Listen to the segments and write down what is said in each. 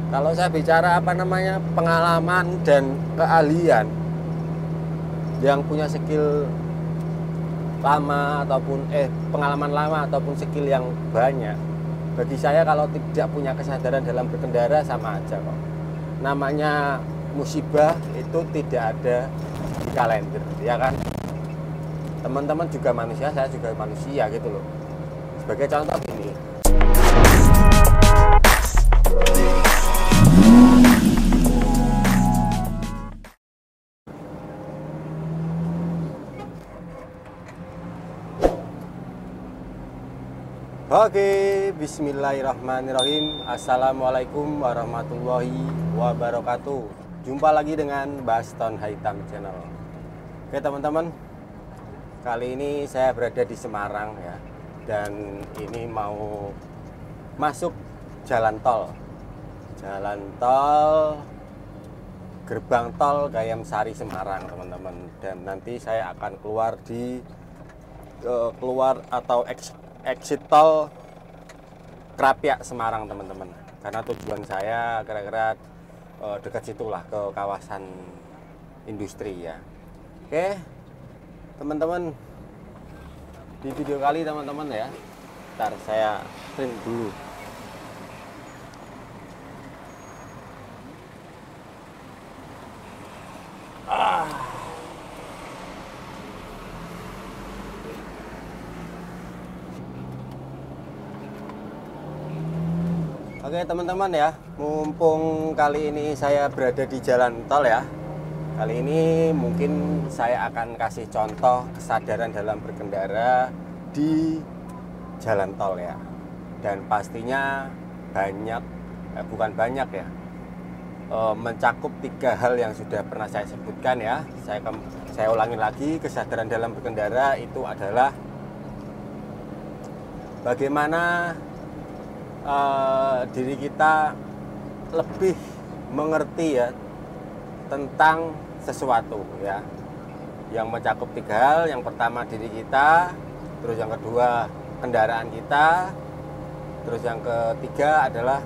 Kalau saya bicara apa namanya pengalaman dan keahlian yang punya skill lama ataupun pengalaman lama ataupun skill yang banyak, bagi saya kalau tidak punya kesadaran dalam berkendara sama aja kok. Namanya musibah itu tidak ada di kalender, ya kan? Teman-teman juga manusia, saya juga manusia gitu loh. Sebagai contoh gini, oke, bismillahirrahmanirrahim. Assalamualaikum warahmatullahi wabarakatuh. Jumpa lagi dengan Baston Hitam Channel. Oke teman-teman, kali ini saya berada di Semarang ya. Dan ini mau masuk jalan tol. Jalan tol gerbang tol Gayam Sari Semarang teman-teman. Dan nanti saya akan keluar exit tol Krapyak Semarang teman-teman, karena tujuan saya kira-kira dekat situlah, ke kawasan industri ya. Oke teman-teman, di video kali teman-teman ya, ntar saya print dulu. Oke teman-teman ya, mumpung kali ini saya berada di jalan tol ya, kali ini mungkin saya akan kasih contoh kesadaran dalam berkendara di jalan tol ya. Dan pastinya mencakup 3 hal yang sudah pernah saya sebutkan ya. Saya ulangi lagi, kesadaran dalam berkendara itu adalah bagaimana diri kita lebih mengerti ya tentang sesuatu ya, yang mencakup 3 hal. Yang pertama diri kita, terus yang kedua kendaraan kita, terus yang ketiga adalah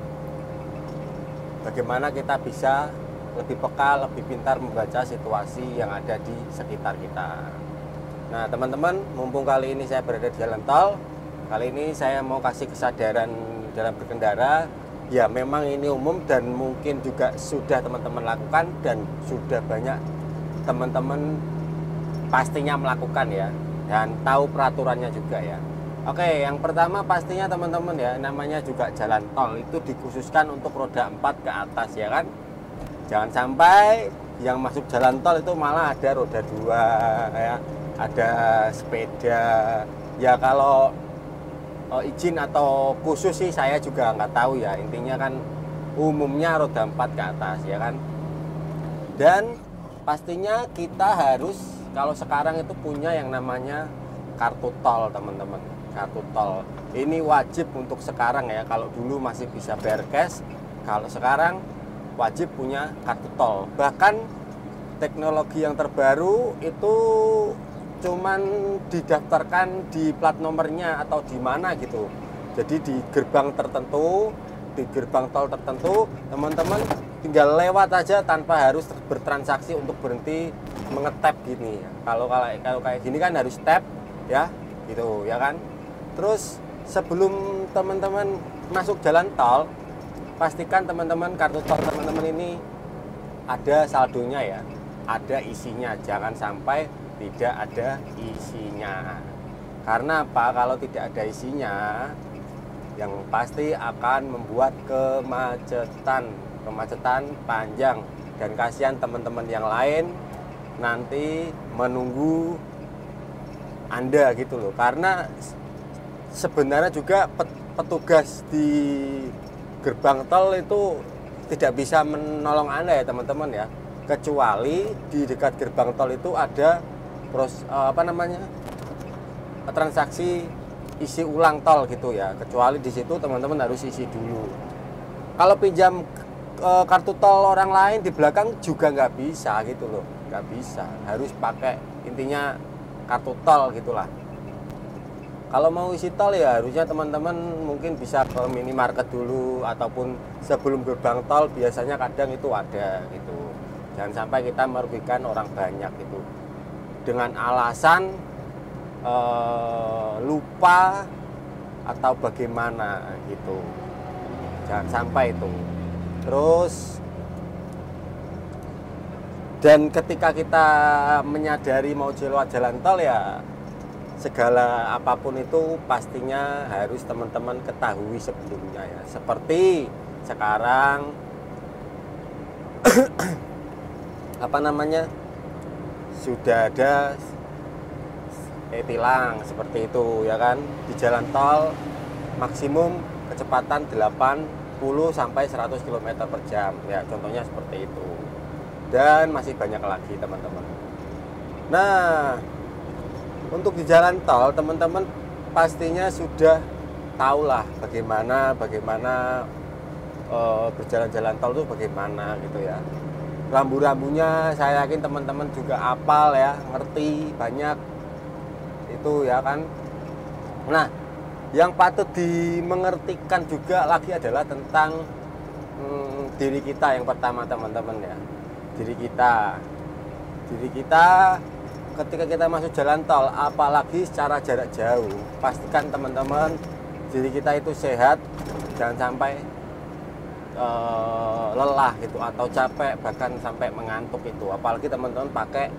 bagaimana kita bisa lebih peka, lebih pintar membaca situasi yang ada di sekitar kita. Nah teman-teman, mumpung kali ini saya berada di jalan tol, kali ini saya mau kasih kesadaran dalam berkendara. Ya memang ini umum dan mungkin juga sudah teman-teman lakukan dan sudah banyak teman-teman pastinya melakukan ya, dan tahu peraturannya juga ya. Oke, yang pertama pastinya teman-teman ya, namanya juga jalan tol itu dikhususkan untuk roda 4 ke atas ya kan. Jangan sampai yang masuk jalan tol itu malah ada roda 2 ya, ada sepeda ya. Kalau izin atau khusus sih saya juga nggak tahu ya, intinya kan umumnya roda 4 ke atas ya kan. Dan pastinya kita harus, kalau sekarang itu punya yang namanya kartu tol teman-teman. Kartu tol ini wajib untuk sekarang ya, kalau dulu masih bisa bayar cash, kalau sekarang wajib punya kartu tol. Bahkan teknologi yang terbaru itu cuman didaftarkan di plat nomornya atau di mana gitu. Jadi di gerbang tertentu, di gerbang tol tertentu, teman-teman tinggal lewat aja tanpa harus bertransaksi untuk berhenti mengetap gini. Kalau kayak gini kan harus tap ya, gitu ya kan. Terus sebelum teman-teman masuk jalan tol, pastikan teman-teman kartu tol teman-teman ini ada saldonya ya, ada isinya. Jangan sampai tidak ada isinya. Karena apa? Kalau tidak ada isinya, yang pasti akan membuat kemacetan panjang, dan kasihan teman-teman yang lain nanti menunggu Anda gitu loh. Karena sebenarnya juga petugas di gerbang tol itu tidak bisa menolong Anda ya teman-teman ya, kecuali di dekat gerbang tol itu ada transaksi isi ulang tol gitu ya. Kecuali di situ teman-teman harus isi dulu. Kalau pinjam kartu tol orang lain di belakang juga nggak bisa gitu loh, nggak bisa, harus pakai intinya kartu tol gitulah. Kalau mau isi tol ya harusnya teman-teman mungkin bisa ke minimarket dulu, ataupun sebelum gerbang tol biasanya kadang itu ada gitu. Jangan sampai kita merugikan orang banyak gitu dengan alasan lupa atau bagaimana gitu. Jangan sampai itu. Terus, dan ketika kita menyadari mau lewat jalan tol ya, segala apapun itu pastinya harus teman-teman ketahui sebelumnya ya. Seperti sekarang apa namanya, sudah ada tilang seperti itu ya kan, di jalan tol maksimum kecepatan 80 sampai 100 km per jam ya, contohnya seperti itu. Dan masih banyak lagi teman-teman. Nah, untuk di jalan tol teman-teman pastinya sudah tahulah bagaimana berjalan-jalan tol itu bagaimana gitu ya. Rambu-rambunya saya yakin teman-teman juga hafal ya, ngerti banyak itu ya kan. Nah, yang patut dimengertikan juga lagi adalah tentang diri kita yang pertama teman-teman ya. Diri kita ketika kita masuk jalan tol, apalagi secara jarak jauh, pastikan teman-teman diri kita itu sehat, jangan sampai lelah gitu atau capek, bahkan sampai mengantuk itu. Apalagi teman-teman pakai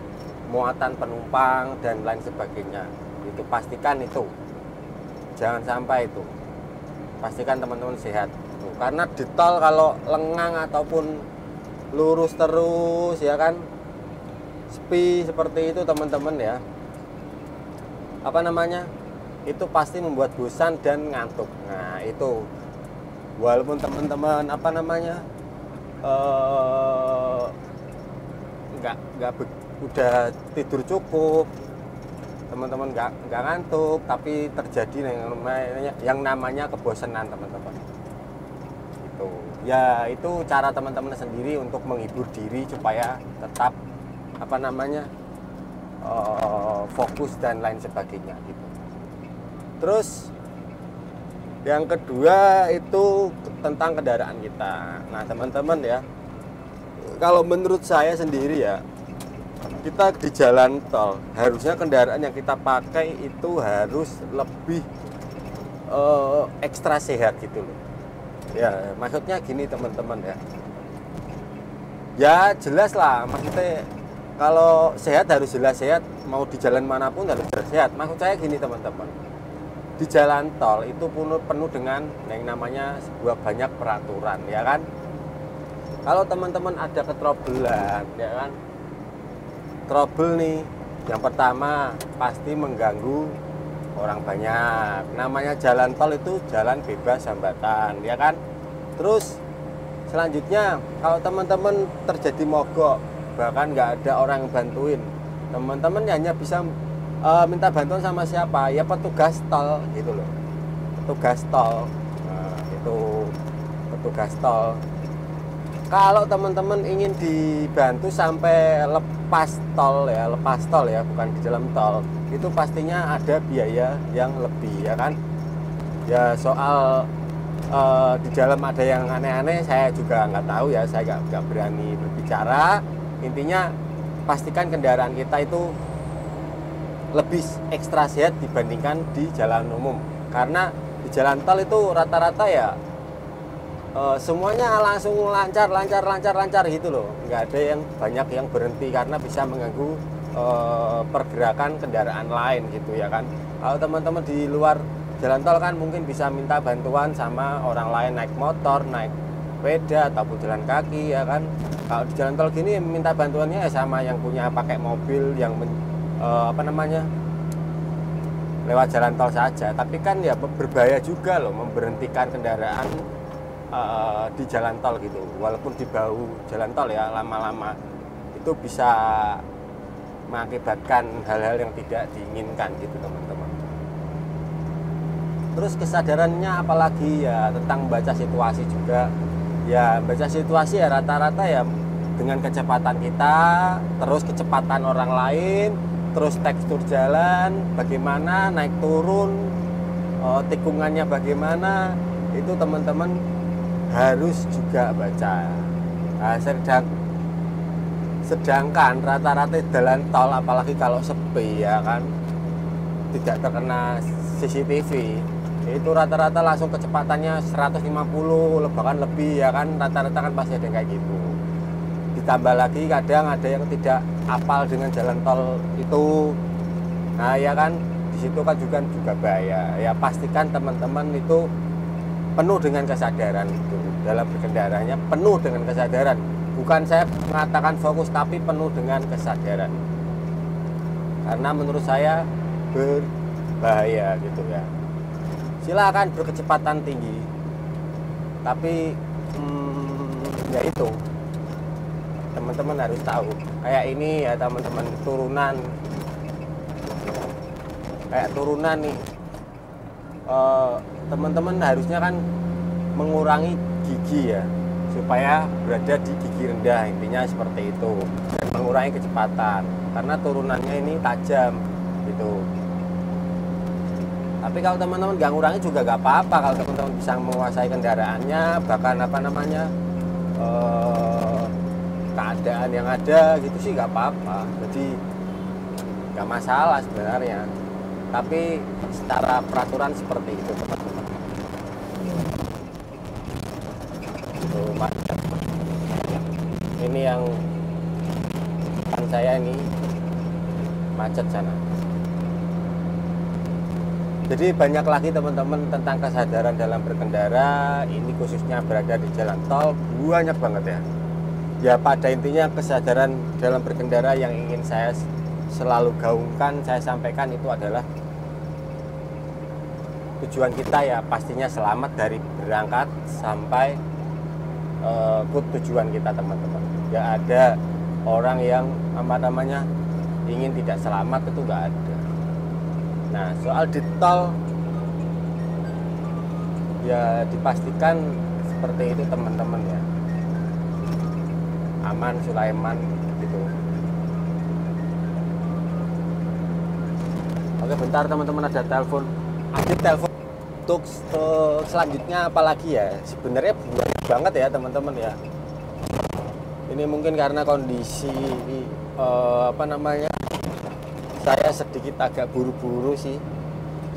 muatan penumpang dan lain sebagainya, itu pastikan itu jangan sampai itu. Pastikan teman-teman sehat tuh. Karena di tol kalau lengang ataupun lurus terus ya kan, sepi seperti itu teman-teman ya, apa namanya, itu pasti membuat bosan dan ngantuk. Nah itu walaupun teman-teman apa namanya udah tidur cukup, teman-teman nggak ngantuk, tapi terjadi yang namanya kebosanan teman-teman. Itu ya, itu cara teman-teman sendiri untuk menghibur diri supaya tetap apa namanya fokus dan lain sebagainya gitu. Terus yang kedua itu tentang kendaraan kita. Nah teman-teman ya, kalau menurut saya sendiri ya, kita di jalan tol harusnya kendaraan yang kita pakai itu harus lebih ekstra sehat gitu loh ya. Maksudnya gini teman-teman ya, ya jelas lah, maksudnya kalau sehat harus jelas sehat, mau di jalan manapun harus jelas sehat. Maksud saya gini teman-teman, di jalan tol itu penuh dengan yang namanya sebuah banyak peraturan ya kan. Kalau teman-teman ada ketrobelan ya kan, trouble nih, yang pertama pasti mengganggu orang banyak. Namanya jalan tol itu jalan bebas hambatan ya kan. Terus selanjutnya kalau teman-teman terjadi mogok, bahkan nggak ada orang yang bantuin, teman-teman hanya bisa minta bantuan sama siapa ya, petugas tol gitu loh, petugas tol. Nah, itu petugas tol. Kalau teman-teman ingin dibantu sampai lepas tol ya, bukan di dalam tol, itu pastinya ada biaya yang lebih ya kan. Ya soal di dalam ada yang aneh-aneh saya juga nggak tahu ya, saya nggak berani berbicara. Intinya pastikan kendaraan kita itu lebih ekstra sehat dibandingkan di jalan umum, karena di jalan tol itu rata-rata ya semuanya langsung lancar gitu loh, nggak ada yang banyak yang berhenti karena bisa mengganggu pergerakan kendaraan lain gitu ya kan. Kalau teman-teman di luar jalan tol kan mungkin bisa minta bantuan sama orang lain, naik motor, naik sepeda ataupun jalan kaki ya kan. Kalau di jalan tol gini minta bantuannya sama yang punya pakai mobil yang lewat jalan tol saja. Tapi kan ya berbahaya juga loh memberhentikan kendaraan di jalan tol gitu, walaupun di bahu jalan tol ya, lama-lama itu bisa mengakibatkan hal-hal yang tidak diinginkan gitu teman-teman. Terus kesadarannya apalagi ya tentang membaca situasi juga ya. Baca situasi ya rata-rata ya dengan kecepatan kita, terus kecepatan orang lain, terus tekstur jalan bagaimana, naik turun tikungannya bagaimana, itu teman-teman harus juga baca. Nah, sedangkan rata-rata jalan tol, apalagi kalau sepi ya kan, tidak terkena CCTV, itu rata-rata langsung kecepatannya 150 bahkan lebih ya kan, rata-rata kan pasti ada kayak gitu. Ditambah lagi kadang ada yang tidak apal dengan jalan tol itu, nah ya kan, di situ kan juga bahaya ya. Pastikan teman-teman itu penuh dengan kesadaran itu, dalam berkendaranya penuh dengan kesadaran, bukan saya mengatakan fokus, tapi penuh dengan kesadaran, karena menurut saya berbahaya gitu ya. Silakan berkecepatan tinggi, tapi ya itu teman-teman harus tahu. Kayak ini ya teman-teman, turunan nih, teman-teman harusnya kan mengurangi gigi ya, supaya berada di gigi rendah, intinya seperti itu, dan mengurangi kecepatan karena turunannya ini tajam gitu. Tapi kalau teman-teman nggak ngurangi juga nggak apa-apa, kalau teman-teman bisa menguasai kendaraannya, bahkan keadaan yang ada gitu sih nggak apa-apa, jadi nggak masalah sebenarnya. Tapi secara peraturan seperti itu teman-teman. Itu macet. Ini yang depan saya ini macet sana. Jadi banyak lagi teman-teman tentang kesadaran dalam berkendara. Ini khususnya berada di jalan tol, banyak banget ya. Ya pada intinya kesadaran dalam berkendara yang ingin saya selalu gaungkan, saya sampaikan itu adalah tujuan kita ya pastinya selamat dari berangkat sampai ke tujuan kita teman-teman. Nggak ada orang yang ingin tidak selamat, itu nggak ada. Nah soal di tol ya dipastikan seperti itu teman-teman ya, aman Sulaiman gitu. Oke bentar teman-teman, ada telepon. Untuk selanjutnya apalagi ya, sebenarnya banyak banget ya teman-teman ya. Ini mungkin karena kondisi saya sedikit agak buru-buru sih,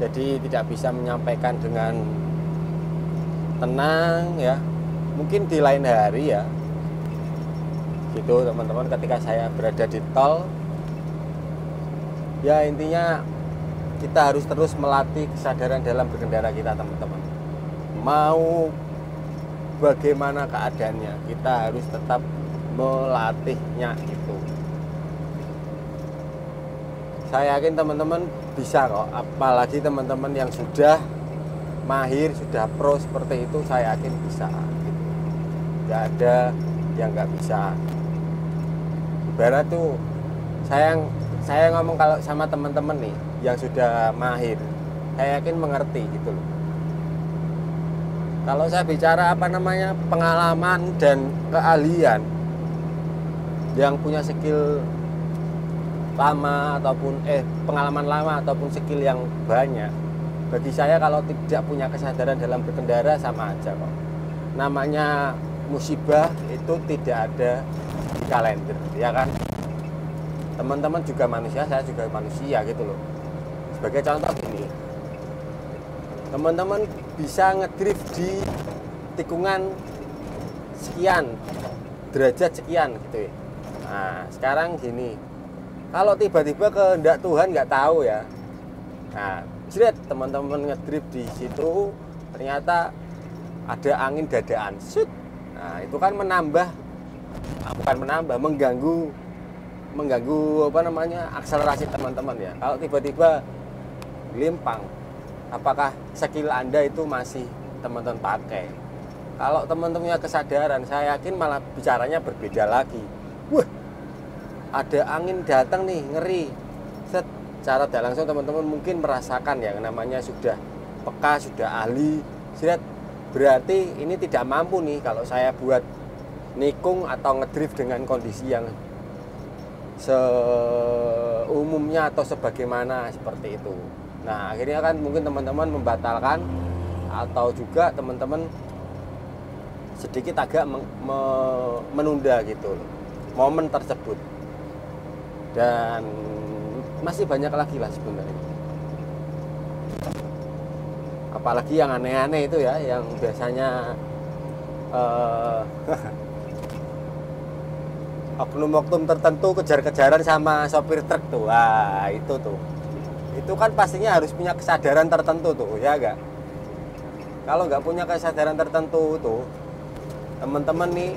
jadi tidak bisa menyampaikan dengan tenang ya. Mungkin di lain hari ya gitu teman-teman, ketika saya berada di tol ya. Intinya kita harus terus melatih kesadaran dalam berkendara kita teman-teman. Mau bagaimana keadaannya, kita harus tetap melatihnya itu. Saya yakin teman-teman bisa kok, apalagi teman-teman yang sudah mahir, sudah pro seperti itu, saya yakin bisa gitu. Gak ada yang nggak bisa. Ibarat tuh saya ngomong kalau sama teman-teman nih yang sudah mahir, saya yakin mengerti gitu loh. Kalau saya bicara pengalaman dan keahlian, yang punya skill lama ataupun pengalaman lama ataupun skill yang banyak, bagi saya kalau tidak punya kesadaran dalam berkendara sama aja kok. Namanya musibah itu tidak ada di kalender ya kan. Teman-teman juga manusia, saya juga manusia gitu loh. Sebagai contoh gini, teman-teman bisa ngedrift di tikungan sekian, derajat sekian gitu ya. Nah sekarang gini, kalau tiba-tiba kehendak Tuhan nggak tahu ya, nah jret teman-teman ngedrift di situ, ternyata ada angin dadaan, shoot. Nah itu kan mengganggu akselerasi teman-teman ya. Kalau tiba-tiba limpang, apakah skill Anda itu masih teman-teman pakai? Kalau teman-teman punya kesadaran, saya yakin malah bicaranya berbeda lagi. Wah, ada angin datang nih, ngeri. Secara tidak langsung teman-teman mungkin merasakan yang namanya sudah peka, sudah ahli. Berarti ini tidak mampu nih kalau saya buat nikung atau ngedrift dengan kondisi yang seumumnya atau sebagaimana seperti itu. Nah akhirnya kan mungkin teman-teman membatalkan atau juga teman-teman sedikit agak menunda gitu loh momen tersebut. Dan masih banyak lagi lah sebenarnya, apalagi yang aneh-aneh itu ya, yang biasanya oknum-oknum tertentu kejar-kejaran sama sopir truk tuh. Wah itu kan pastinya harus punya kesadaran tertentu tuh ya enggak. Kalau nggak punya kesadaran tertentu tuh, teman-teman nih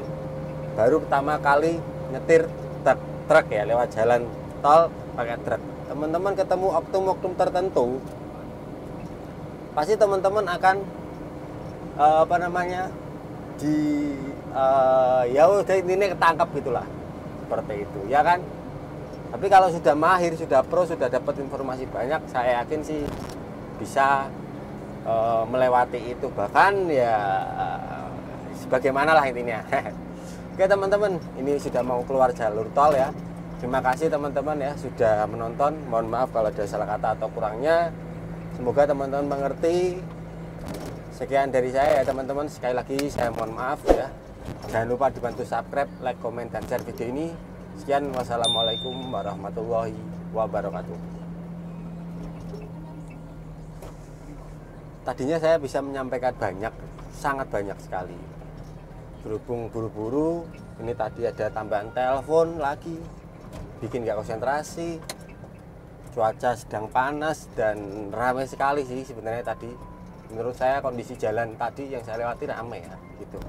baru pertama kali nyetir truk ya, lewat jalan tol pakai truk, teman-teman ketemu oknum-oknum tertentu, pasti teman-teman akan ya udah ini ketangkap gitulah, seperti itu ya kan. Tapi kalau sudah mahir, sudah pro, sudah dapat informasi banyak, saya yakin sih bisa melewati itu, bahkan ya sebagaimana lah intinya. Oke teman-teman, ini sudah mau keluar jalur tol ya. Terima kasih teman-teman ya sudah menonton. Mohon maaf kalau ada salah kata atau kurangnya. Semoga teman-teman mengerti. Sekian dari saya ya teman-teman. Sekali lagi saya mohon maaf ya. Jangan lupa dibantu subscribe, like, komen, dan share video ini. Sekian, wassalamualaikum warahmatullahi wabarakatuh. Tadinya saya bisa menyampaikan banyak, sangat banyak sekali. Berhubung buru-buru, ini tadi ada tambahan telepon lagi, bikin nggak konsentrasi. Cuaca sedang panas dan ramai sekali sih sebenarnya tadi. Menurut saya kondisi jalan tadi yang saya lewati ramai ya, gitu.